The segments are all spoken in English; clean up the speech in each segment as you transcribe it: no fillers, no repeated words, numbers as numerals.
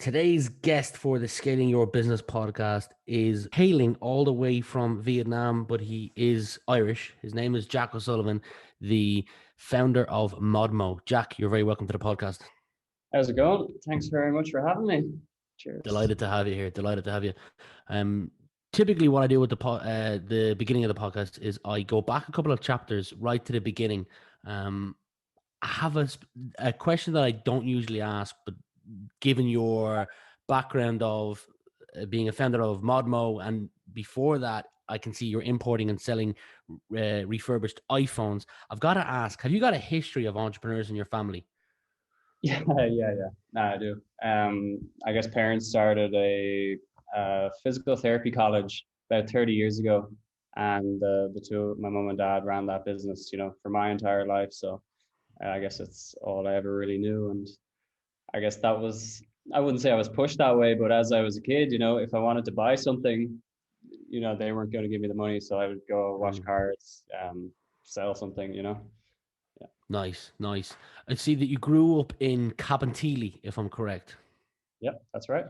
Today's guest for the Scaling Your Business podcast is hailing all the way from Vietnam, but he is Irish. His name is Jack O'Sullivan, the founder of Modmo. Jack, you're very welcome to the podcast. How's it going? Thanks very much for having me. Cheers. Delighted to have you here. Delighted to have you. Um, Typically, what I do with the beginning of the podcast is I go back a couple of chapters right to the beginning. I have a question that I don't usually ask, but given your background of being a founder of Modmo, and before that, I can see you're importing and selling refurbished iPhones. I've got to ask: have you got a history of entrepreneurs in your family? Yeah. Nah, I do. I guess parents started a physical therapy college about 30 years ago, and the two, my mom and dad, ran that business, for my entire life. So I guess it's all I ever really knew, and I guess that was. I wouldn't say I was pushed that way, but as I was a kid, if I wanted to buy something, they weren't going to give me the money, so I would go wash Mm, cars, sell something, Yeah. nice, nice. I see that you grew up in Cabinteely, if I'm correct. Yep, that's right.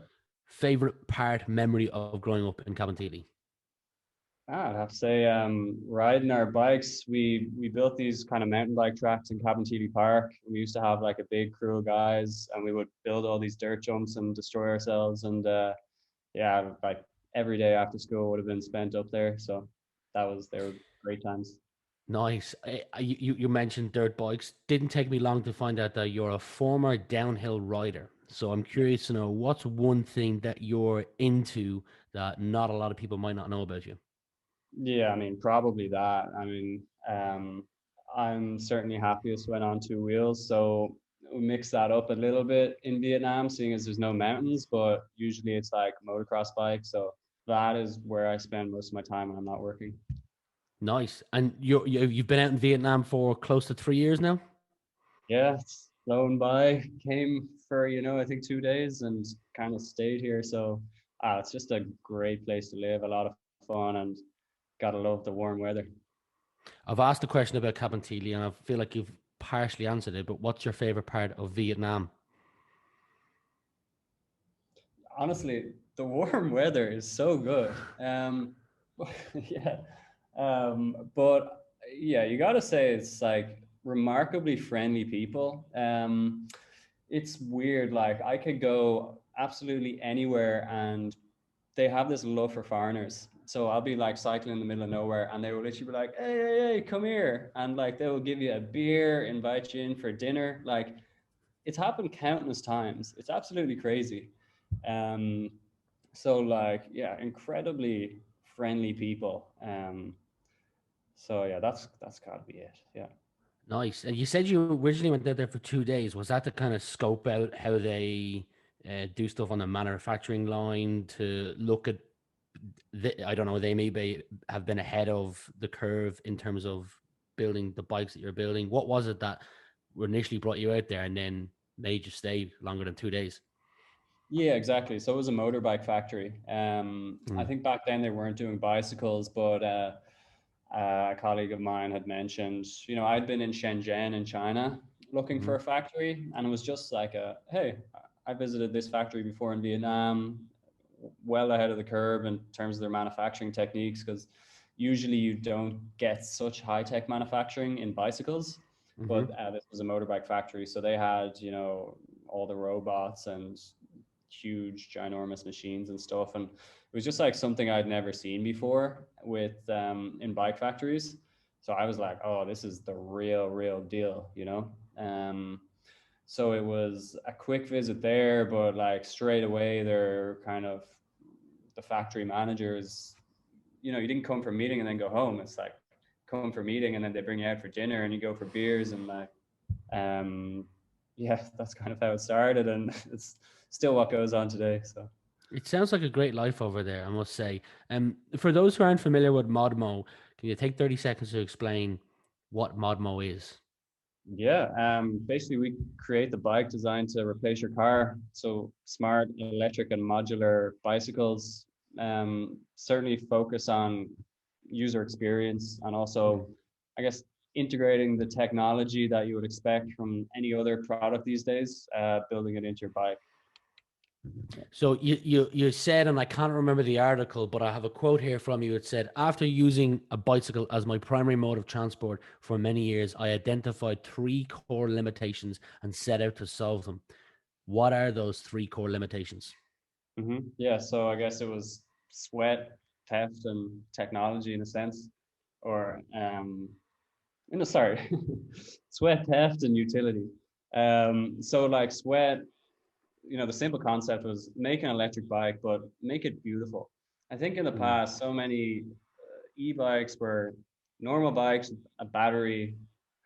Favorite part, memory of growing up in Cabinteely? I'd have to say, riding our bikes, we built these kind of mountain bike tracks in Cabinteely Park. We used to have like a big crew of guys, and we would build all these dirt jumps and destroy ourselves. And yeah, like every day after school would have been spent up there. So they were great times. Nice. You mentioned dirt bikes. Didn't take me long to find out that you're a former downhill rider. So I'm curious to know what's one thing that you're into that not a lot of people might not know about you. Yeah, I mean, probably that. I mean, I'm certainly happiest when on two wheels. So we mix that up a little bit in Vietnam, seeing as there's no mountains, but usually it's like motocross bike. So that is where I spend most of my time when I'm not working. Nice. And you've been out in Vietnam for close to 3 years now? Yeah, it's flown by. Came for, I think 2 days and kind of stayed here. So it's just a great place to live, a lot of fun, and gotta love the warm weather. I've asked a question about Cabinteely and I feel like you've partially answered it, but what's your favorite part of Vietnam? Honestly, the warm weather is so good. Yeah. But yeah, you got to say it's like remarkably friendly people. It's weird. Like I could go absolutely anywhere and they have this love for foreigners. So I'll be like cycling in the middle of nowhere and they will literally be like, hey, come here. And like they will give you a beer, invite you in for dinner. Like it's happened countless times. It's absolutely crazy. Um, so like, yeah, incredibly friendly people. So yeah, that's gotta be it. Yeah. Nice. And you said you originally went out there for 2 days. Was that to kind of scope out how they do stuff on the manufacturing line to look at I don't know, they maybe have been ahead of the curve in terms of building the bikes that you're building. What was it that initially brought you out there and then made you stay longer than 2 days? Yeah, exactly. So it was a motorbike factory. I Mm, think back then they weren't doing bicycles, but a colleague of mine had mentioned, I'd been in Shenzhen in China looking mm, for a factory, and it was just like hey, I visited this factory before in Vietnam, well ahead of the curve in terms of their manufacturing techniques, because usually you don't get such high tech manufacturing in bicycles. mm-hmm. But this was a motorbike factory, so they had, all the robots and huge, ginormous machines and stuff, and it was just like something I'd never seen before with in bike factories. So I was like, oh, this is the real deal. So it was a quick visit there, but like straight away, they're kind of the factory managers. You didn't come for a meeting and then go home. It's like come for a meeting and then they bring you out for dinner and you go for beers and like, um, yeah, that's kind of how it started, and it's still what goes on today. So. It sounds like a great life over there, I must say. For those who aren't familiar with Modmo, can you take 30 seconds to explain what Modmo is? Yeah, basically we create the bike designed to replace your car. So smart, electric, and modular bicycles certainly focus on user experience and Mm. also, I guess, integrating the technology that you would expect from any other product these days, building it into your bike. So you said, and I can't remember the article, but I have a quote here from you. It said, "After using a bicycle as my primary mode of transport for many years, I identified three core limitations and set out to solve them." What are those three core limitations? Yeah, so I guess it was sweat, theft, and technology in a sense, or no, sorry, sweat, theft, and utility. So like sweat, the simple concept was make an electric bike, but make it beautiful. I think in the Mm, past, so many e-bikes were normal bikes, a battery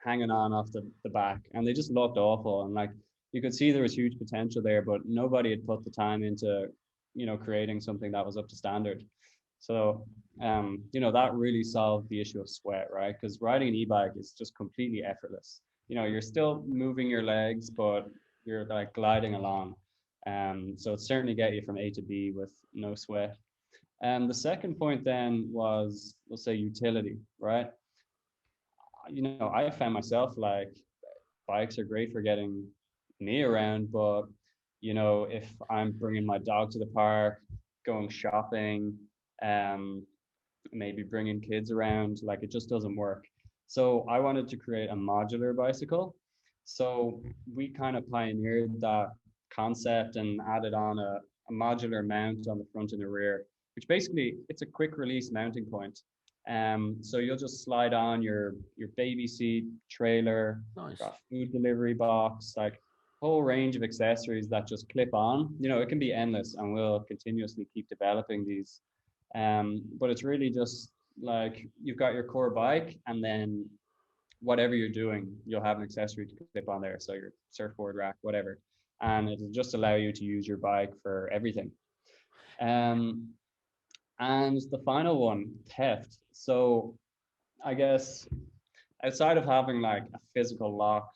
hanging on off the back, and they just looked awful. And like you could see there was huge potential there, but nobody had put the time into, creating something that was up to standard. So, that really solved the issue of sweat, right? Because riding an e-bike is just completely effortless. You're still moving your legs, but you're like gliding along. So it certainly get you from A to B with no sweat. And the second point then was, we'll say, utility, right? I found myself like bikes are great for getting me around, but if I'm bringing my dog to the park, going shopping, um, maybe bringing kids around, like it just doesn't work. So I wanted to create a modular bicycle. So we kind of pioneered that concept and added on a modular mount on the front and the rear, which basically it's a quick release mounting point. So you'll just slide on your baby seat, trailer, nice. got food delivery box, like whole range of accessories that just clip on. It can be endless, and we'll continuously keep developing these. But it's really just like you've got your core bike, and then whatever you're doing, you'll have an accessory to clip on there. So your surfboard rack, whatever. And it'll just allow you to use your bike for everything. Um, and the final one, theft. So I guess outside of having like a physical lock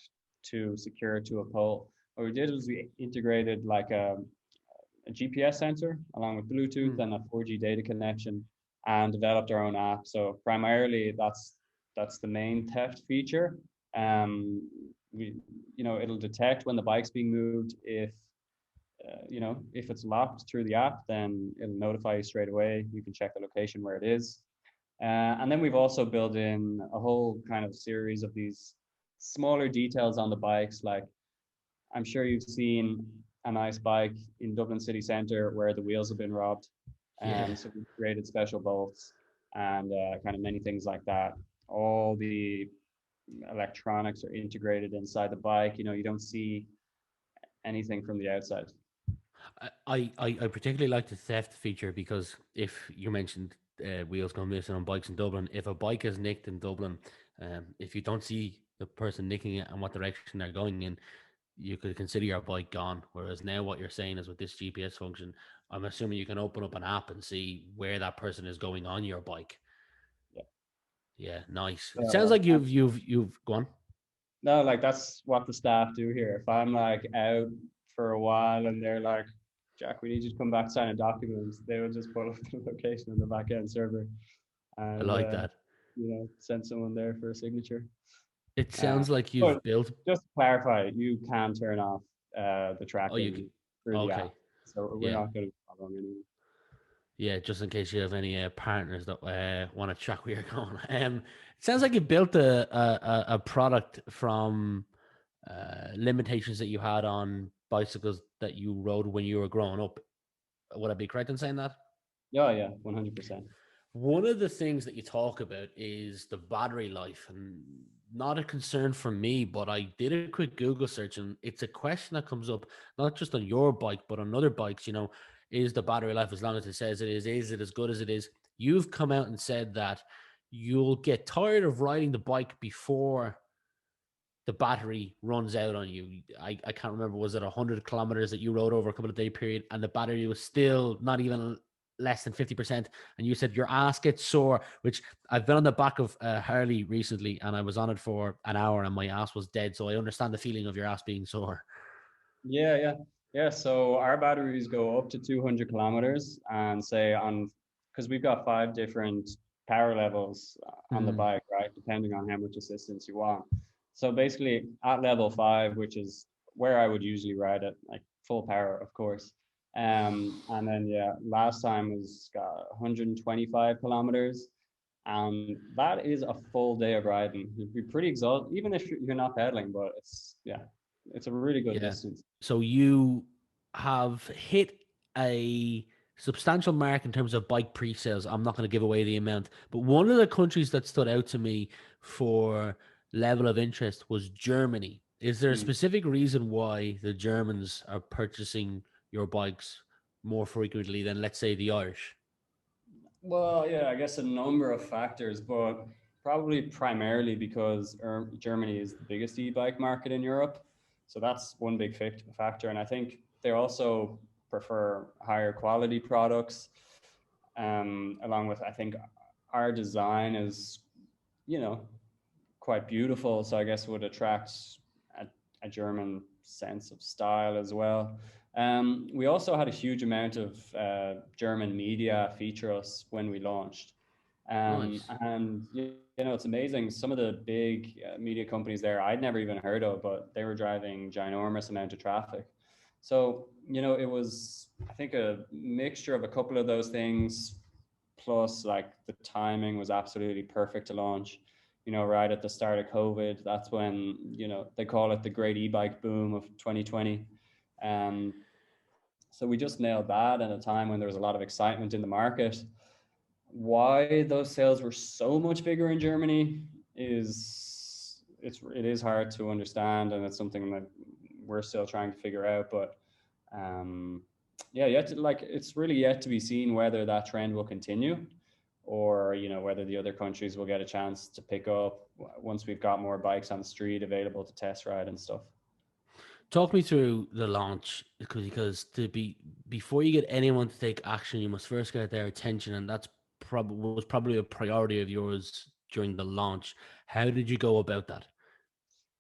to secure to a pole, what we did was we integrated like a GPS sensor along with Bluetooth Mm, and a 4G data connection, and developed our own app. So primarily that's the main theft feature. We it'll detect when the bike's being moved. If it's locked through the app, then it'll notify you straight away. You can check the location where it is. And then we've also built in a whole kind of series of these smaller details on the bikes. Like I'm sure you've seen a nice bike in Dublin city centre where the wheels have been robbed. yeah. So we created special bolts and kind of many things like that. All the electronics are integrated inside the bike. You don't see anything from the outside. I particularly like the theft feature because if you mentioned wheels going missing on bikes in Dublin, if a bike is nicked in Dublin, if you don't see the person nicking it and what direction they're going in, you could consider your bike gone. Whereas now, what you're saying is with this GPS function, I'm assuming you can open up an app and see where that person is going on your bike. Yeah. Yeah, nice. It sounds So like you've gone. no, like that's what the staff do here. If I'm like out for a while and they're like, Jack, we need you to come back sign a document, they would just pull up the location on the back end server I and like that. send someone there for a signature. It Uh, sounds like but you've built. just to clarify, you can turn off the Oh, you. tracking through the app, Okay. so we're Yeah. not going to be following anyone. Yeah, just in case you have any partners that want to track where you're going. It sounds like you built a product from limitations that you had on bicycles that you rode when you were growing up. Would I be correct in saying that? Yeah, yeah, 100%. One of the things that you talk about is the battery life, and not a concern for me, but I did a quick Google search, and it's a question that comes up not just on your bike, but on other bikes. Is the battery life as long as it says it is? Is it as good as it is? You've come out and said that you'll get tired of riding the bike before the battery runs out on you. I can't remember, was it 100 kilometers that you rode over a couple of day period and the battery was still not even less than 50%, and you said your ass gets sore, which I've been on the back of Harley recently and I was on it for an hour and my ass was dead, so I understand the feeling of your ass being sore. Yeah, yeah, yeah. So our batteries go up to 200 kilometers, and say because we've got five different power levels on the Mm, bike, right? Depending on how much assistance you want. So basically, at level 5, which is where I would usually ride at, like full power, of course. And then yeah, last time was 125 kilometers, and that is a full day of riding. You'd be pretty exhausted, even if you're not pedaling. But it's yeah, it's a really good Yeah. distance. So you have hit a substantial mark in terms of bike pre-sales. I'm not going to give away the amount, but one of the countries that stood out to me for level of interest was Germany. Is there a Hmm. specific reason why the Germans are purchasing your bikes more frequently than, let's say, the Irish? Well, yeah, I guess a number of factors, but probably primarily because Germany is the biggest e-bike market in Europe. So that's one big factor. And I think they also prefer higher quality products, along with, I think our design is, you know, quite beautiful. So I guess would attract a, a German sense of style as well. We also had a huge amount of German media feature us when we launched. Nice. And you know, it's amazing. Some of the big media companies there I'd never even heard of, but they were driving ginormous amount of traffic. So, you know, it was, I think, a mixture of a couple of those things, plus like the timing was absolutely perfect to launch. You know, right at the start of COVID, that's when, you know, they call it the great e-bike boom of 2020. Um, so we just nailed that at a time when there was a lot of excitement in the market. Why those sales were so much bigger in Germany is it is hard to understand, and it's something that we're still trying to figure out. But um, yeah, yet to, like it's really yet to be seen whether that trend will continue, or you know whether the other countries will get a chance to pick up once we've got more bikes on the street available to test ride and stuff. Talk me through the launch because to be before you get anyone to take action, you must first get their attention, and that's probably was probably a priority of yours during the launch. How did you go about that?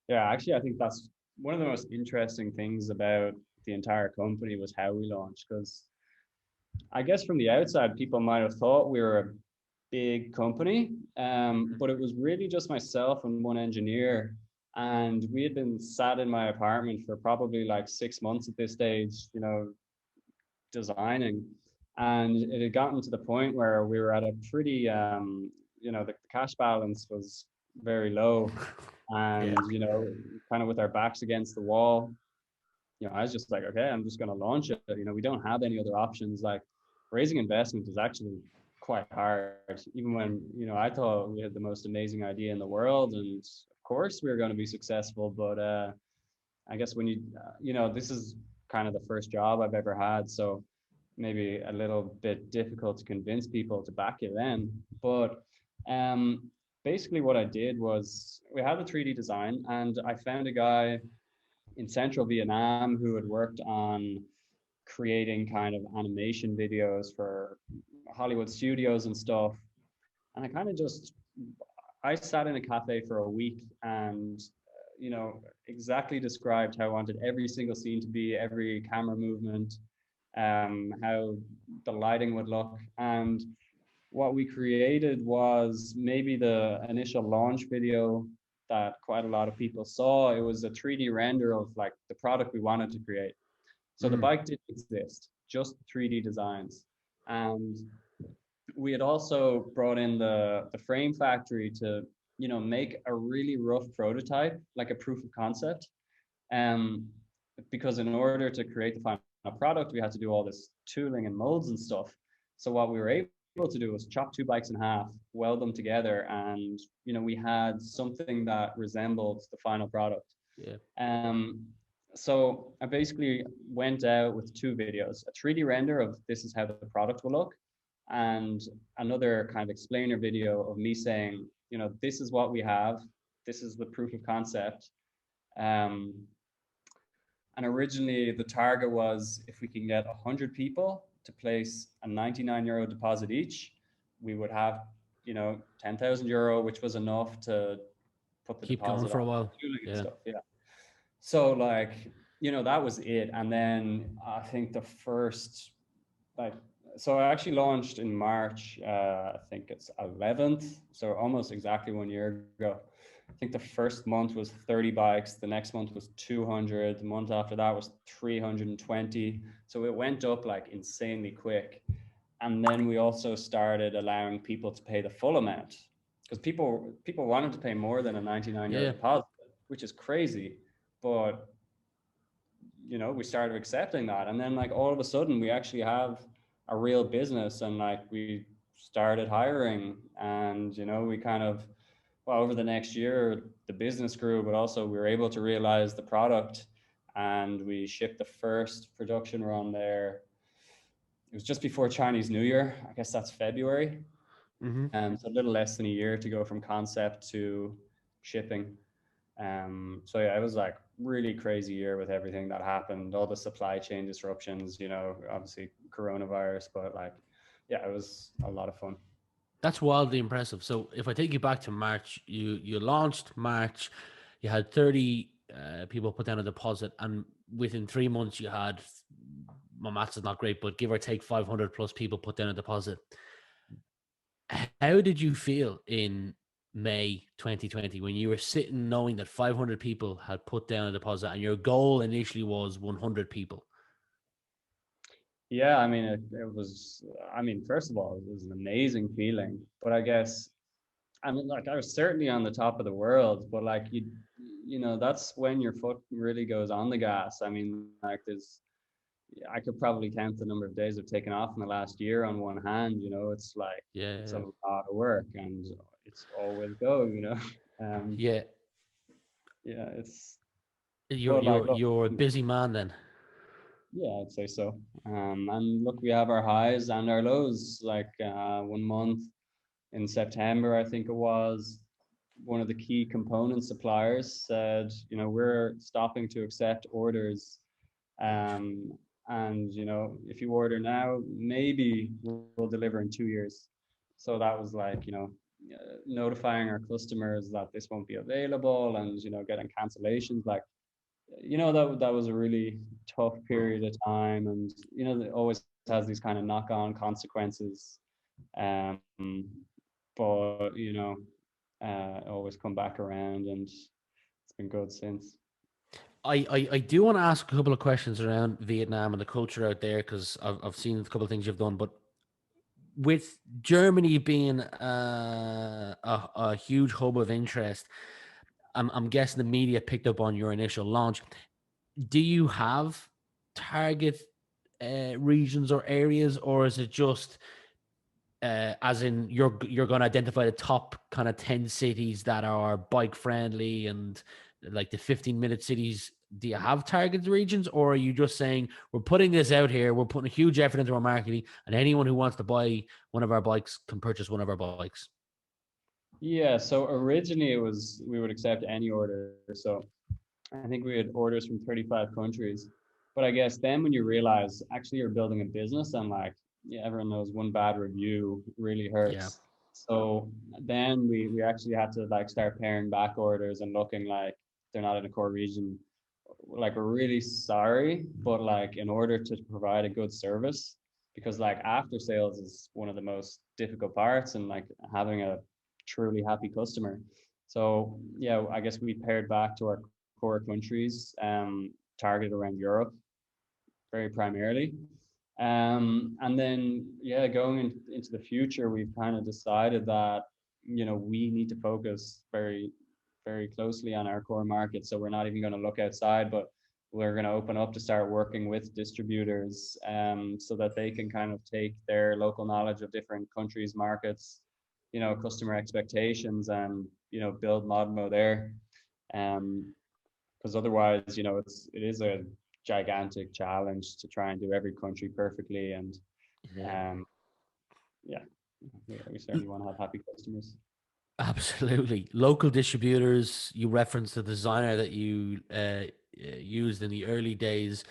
Yeah, actually, I think that's one of the most interesting things about the entire company was how we launched. Because I guess from the outside, people might have thought we were a big company, but it was really just myself and one engineer. And we had been sat in my apartment for probably like 6 months at this stage, you know, designing. And it had gotten to the point where we were at a pretty, you know, the cash balance was very low. Yeah. And, you know, kind of with our backs against the wall, you know, I was just like, okay, I'm just going to launch it. You know, we don't have any other options. Like raising investment is actually quite hard, even when, you know, I thought we had the most amazing idea in the world. And of course we were going to be successful. But I guess when you know, this is kind of the first job I've ever had. So maybe a little bit difficult to convince people to back you then. But um, basically what I did was we had the 3D design and I found a guy in central Vietnam who had worked on creating kind of animation videos for Hollywood studios and stuff. And I kind of just I sat in a cafe for a week and you know exactly described how I wanted every single scene to be, every camera movement, how the lighting would look, and what we created was maybe the initial launch video that quite a lot of people saw. It was a 3D render of like the product we wanted to create. So the Mm. bike didn't exist, just 3D designs. And we had also brought in the frame factory to, you know, make a really rough prototype, like a proof of concept. Um, because in order to create the final product, we had to do all this tooling and molds and stuff. So what we were able to do was chop two bikes in half, weld them together, and you know we had something that resembled the final product. Yeah. Um, so I basically went out with two videos: a 3D render of this is how the product will look, and another kind of explainer video of me saying, you know, this is what we have, this is the proof of concept. Um, and originally, the target was if we can get 100 people to place a €99 deposit each, we would have, you know, €10,000, which was enough to put the Keep going deposit for on a while. tooling and Yeah. stuff. Yeah. So, like, you know, that was it. And then I think the first, like, so I actually launched in March, I think it's 11th, so almost exactly 1 year ago. I think the first month was 30 bikes, the next month was 200, the month after that was 320. So it went up like insanely quick. And then we also started allowing people to pay the full amount because people wanted to pay more than a 99 euro Yeah. deposit, which is crazy. But we started accepting that, and then like all of a sudden we actually have a real business, and like we started hiring, and we kind of, well, over the next year the business grew, but also we were able to realize the product, and we shipped the first production run there. It was just before Chinese New Year. I guess that's February. Mm-hmm. So a little less than a year to go from concept to shipping. So yeah, it was like really crazy year with everything that happened, all the supply chain disruptions, obviously coronavirus, but like, yeah, it was a lot of fun. That's wildly impressive. So if I take you back to March, you launched March, you had 30 people put down a deposit, and within 3 months you had, my maths is not great, but give or take 500 plus people put down a deposit. How did you feel in May 2020 when you were sitting knowing that 500 people had put down a deposit and your goal initially was 100 people? Yeah, I mean, it was, I mean, first of all, it was an amazing feeling, but I guess, I mean, like I was certainly on the top of the world, but like that's when your foot really goes on the gas. I mean, like I could probably count the number of days I've taken off in the last year on one hand. It's like it's a Yeah. lot of work, and it's always go. Um, Yeah. yeah, it's You're but like you're look, you're a busy man then. yeah, I'd say so. And look, we have our highs and our lows. Like one month in September, I think it was, one of the key component suppliers said, we're stopping to accept orders. Um, and if you order now, maybe we'll deliver in 2 years. So that was like, notifying our customers that this won't be available, and getting cancellations. Like, that was a really tough period of time, and it always has these kind of knock-on consequences. Um, but always come back around, and it's been good since. I do want to ask a couple of questions around Vietnam and the culture out there because I've seen a couple of things you've done, but with Germany being a huge hub of interest, I'm guessing the media picked up on your initial launch. Do you have target regions or areas, or is it just as in you're going to identify the top kind of 10 cities that are bike friendly and like the 15-minute cities? Do you have target regions, or are you just saying we're putting this out here, we're putting a huge effort into our marketing, and anyone who wants to buy one of our bikes can purchase one of our bikes? Yeah, so originally it was we would accept any order. So I think we had orders from 35 countries. But I guess then when you realize actually you're building a business, and like, yeah, everyone knows one bad review really Yeah. hurts. So then we actually had to like start paring back orders and looking like they're not in a core region. Like, we're really sorry, but like in order to provide a good service, because like after sales is one of the most difficult parts, and like having a truly happy customer. So yeah, I guess we pared back to our core countries, targeted around Europe, very primarily. And then, yeah, going into the future, we've kind of decided that, we need to focus very, very closely on our core market. So we're not even going to look outside, but we're going to open up to start working with distributors, so that they can kind of take their local knowledge of different countries, markets, customer expectations, and, build Modmo there. Um, because otherwise, it is a gigantic challenge to try and do every country perfectly. And Yeah. um, yeah, we certainly want to have happy customers. Absolutely. Local distributors, you referenced the designer that you used in the early days.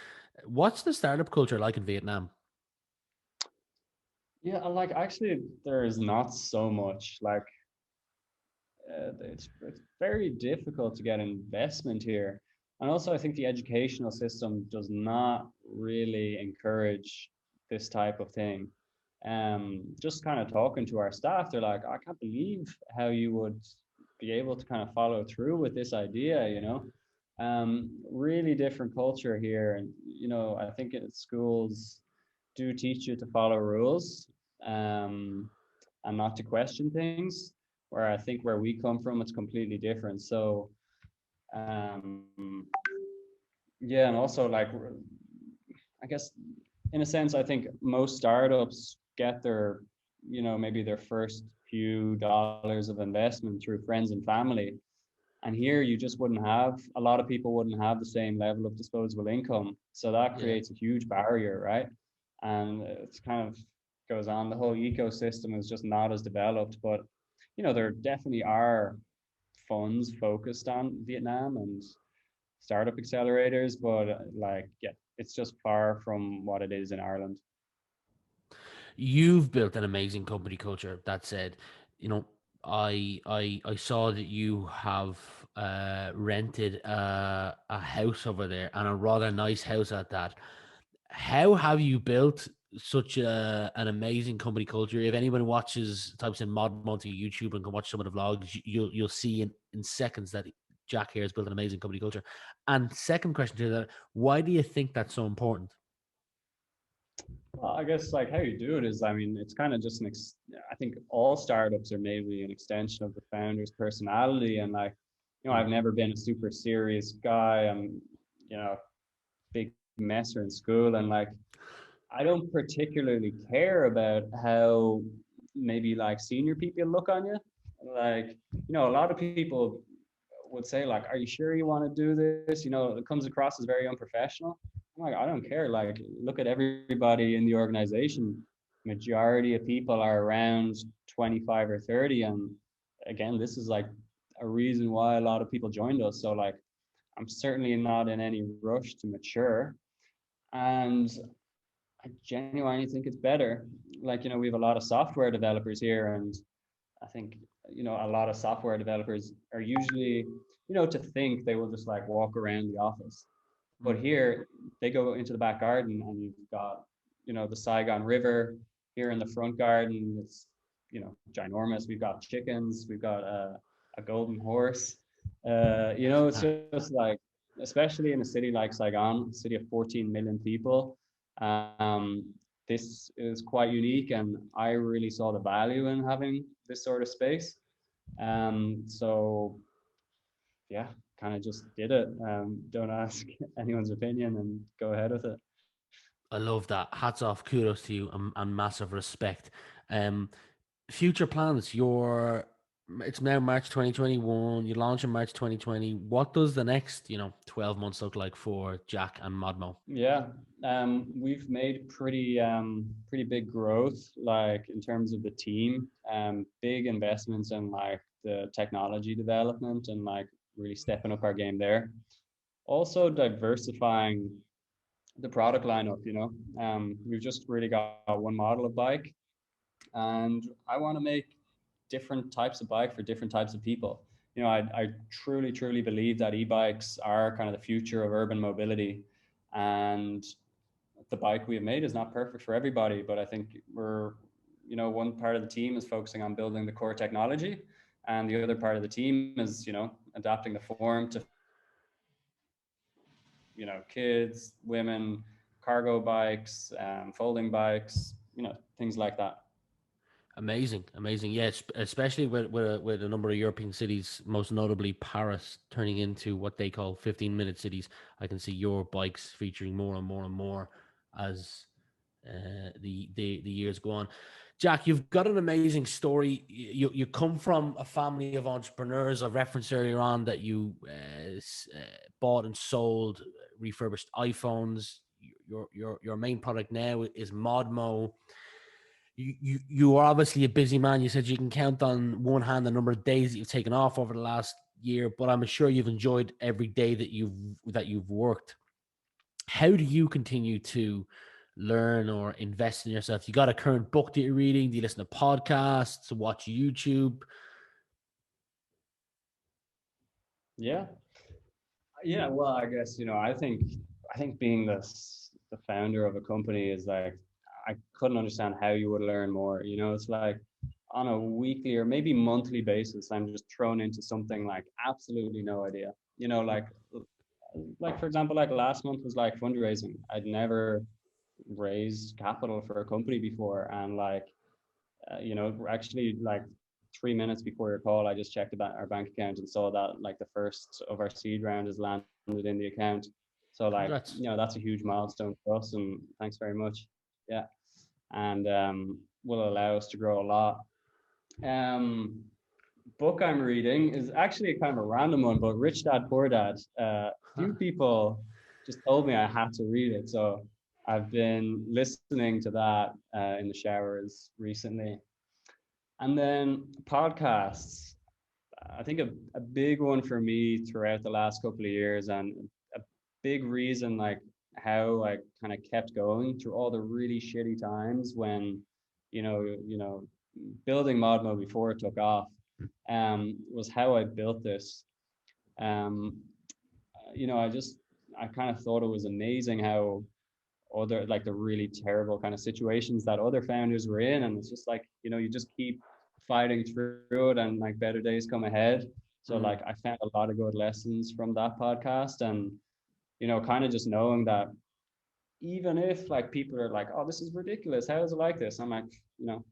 What's the startup culture like in Vietnam? Yeah, like actually, there is not so much. Like, it's very difficult to get investment here, and also I think the educational system does not really encourage this type of thing. Just kind of talking to our staff, they're like, I can't believe how you would be able to kind of follow through with this idea, you know. Really different culture here. And, you know, I think schools do teach you to follow rules, um, and not to question things, where I think where we come from, it's completely different. So, um, yeah, and also like, I guess in a sense, I think most startups get their, you know, maybe their first few dollars of investment through friends and family. And here you just wouldn't have, a lot of people wouldn't have the same level of disposable income. So that Yeah. creates a huge barrier, right? And it's kind of goes on. The whole ecosystem is just not as developed. But, you know, there definitely are funds focused on Vietnam and startup accelerators, but like, yeah, it's just far from what it is in Ireland. You've built an amazing company culture. That said, you know, I saw that you have rented a house over there, and a rather nice house at that. How have you built such an amazing company culture? If anyone watches, types in Modmo to YouTube and can watch some of the vlogs, you'll see in seconds that Jack here has built an amazing company culture. And second question to that, why do you think that's so important? Well, I guess like how you do it is, I mean, it's kind of just I think all startups are maybe an extension of the founder's personality. And like, you know, Mm, I've never been a super serious guy. I'm, you know, big messer in school. And like, I don't particularly care about how maybe like senior people look on you. Like, you know, a lot of people would say like, "Are you sure you want to do this?" You know, it comes across as very unprofessional. I'm like, I don't care. Like, look at everybody in the organization. Majority of people are around 25 or 30, and again, this is like a reason why a lot of people joined us. So like, I'm certainly not in any rush to mature, and I genuinely think it's better. Like, you know, we have a lot of software developers here, and I think, you know, a lot of software developers are usually, you know, to think they will just like walk around the office. But mm. here they go into the back garden and you've got, you know, the Saigon River here in the front garden. It's, you know, ginormous. We've got chickens. We've got a golden horse. You know, it's just like, especially in a city like Saigon, a city of 14 million people, this is quite unique. And I really saw the value in having this sort of space. So yeah, kind of just did it. Don't ask anyone's opinion and go ahead with it. I love that. Hats off, kudos to you, and massive respect. Um, Future plans. It's now March 2021. You launch in March 2020. What does the next 12 months look like for Jack and Modmo? Yeah, we've made pretty big growth, like in terms of the team. Big investments in like the technology development and like really stepping up our game there. Also diversifying the product lineup. You know, we've just really got one model of bike, and I want to make different types of bike for different types of people. You know, I truly believe that e-bikes are kind of the future of urban mobility, and the bike we have made is not perfect for everybody. But I think we're, you know, one part of the team is focusing on building the core technology, and the other part of the team is, you know, adapting the form to fit, you know, kids, women, cargo bikes, folding bikes, you know, things like that. Amazing, amazing. Yes, especially with a number of European cities, most notably Paris, turning into what they call 15-minute cities. I can see your bikes featuring more and more and more as the years go on. Jack, you've got an amazing story. You come from a family of entrepreneurs. I referenced earlier on that you bought and sold refurbished iPhones. Your main product now is Modmo. You are obviously a busy man. You said you can count on one hand the number of days that you've taken off over the last year, but I'm sure you've enjoyed every day that you've worked. How do you continue to learn or invest in yourself? You got a current book that you're reading? Do you listen to podcasts, watch YouTube? Yeah, yeah. Well, I guess, you know, I think being the founder of a company is like, I couldn't understand how you would learn more. You know, it's like on a weekly or maybe monthly basis, I'm just thrown into something like absolutely no idea. Like for example, like last month was like fundraising. I'd never raised capital for a company before, and like actually like 3 minutes before your call, I just checked about our bank account and saw that like the first of our seed round has landed in the account. So like, Congrats. that's a huge milestone for us, and thanks very much. Yeah, and will allow us to grow a lot. Um, Book I'm reading is actually a kind of a random one, but Rich Dad Poor Dad. Few people just told me I had to read it, so I've been listening to that in the showers recently. And then podcasts. I think a big one for me throughout the last couple of years, and a big reason like how I kind of kept going through all the really shitty times when, building Modmo before it took off, was how I built this. Um, I kind of thought it was amazing how other like the really terrible kind of situations that other founders were in, and it's just like you just keep fighting through it, and like better days come ahead. So Mm. like I found a lot of good lessons from that podcast, and kind of just knowing that even if like people are like, oh, this is ridiculous, how is it like this, I'm like, you know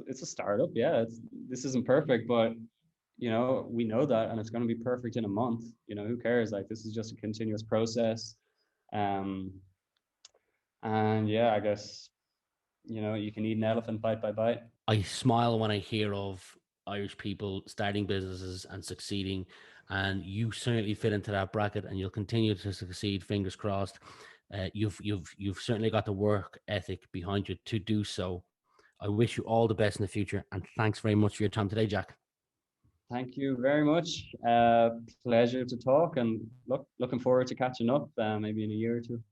it's a startup, yeah, this isn't perfect, but we know that, and it's going to be perfect in a month. Who cares, like this is just a continuous process. um and yeah, I guess you can eat an elephant bite by bite. I smile when I hear of Irish people starting businesses and succeeding, and you certainly fit into that bracket, and you'll continue to succeed. Fingers crossed. You've certainly got the work ethic behind you to do so. I wish you all the best in the future, and thanks very much for your time today, Jack. Thank you very much. Pleasure to talk, and looking forward to catching up maybe in a year or two.